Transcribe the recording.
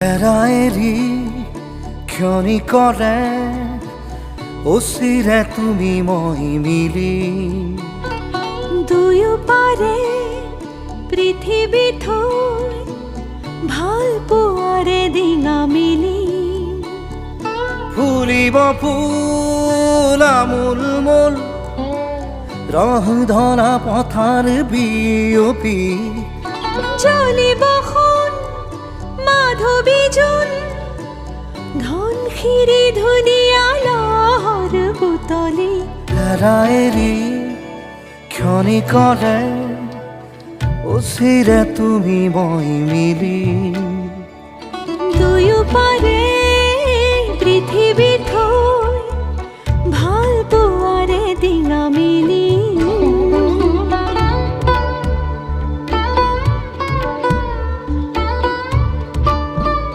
এৰি ক্ষণি কৰে অচিৰে তুমি মই মিলি দুয়ো পাৰে পৃথিৱী থৈ ভাল পোৱাৰে দিঙা মিলি ফুলিব ফুল আমোল মোল ৰহ ধৰা পথাৰ বিয়পি জ্বলিব সোণ মাধৱী জোন ধনশিৰি ধুনীয়া লহৰ বুটলি এৰি ক্ষণি কৰে অচিৰে তুমি মই মিলি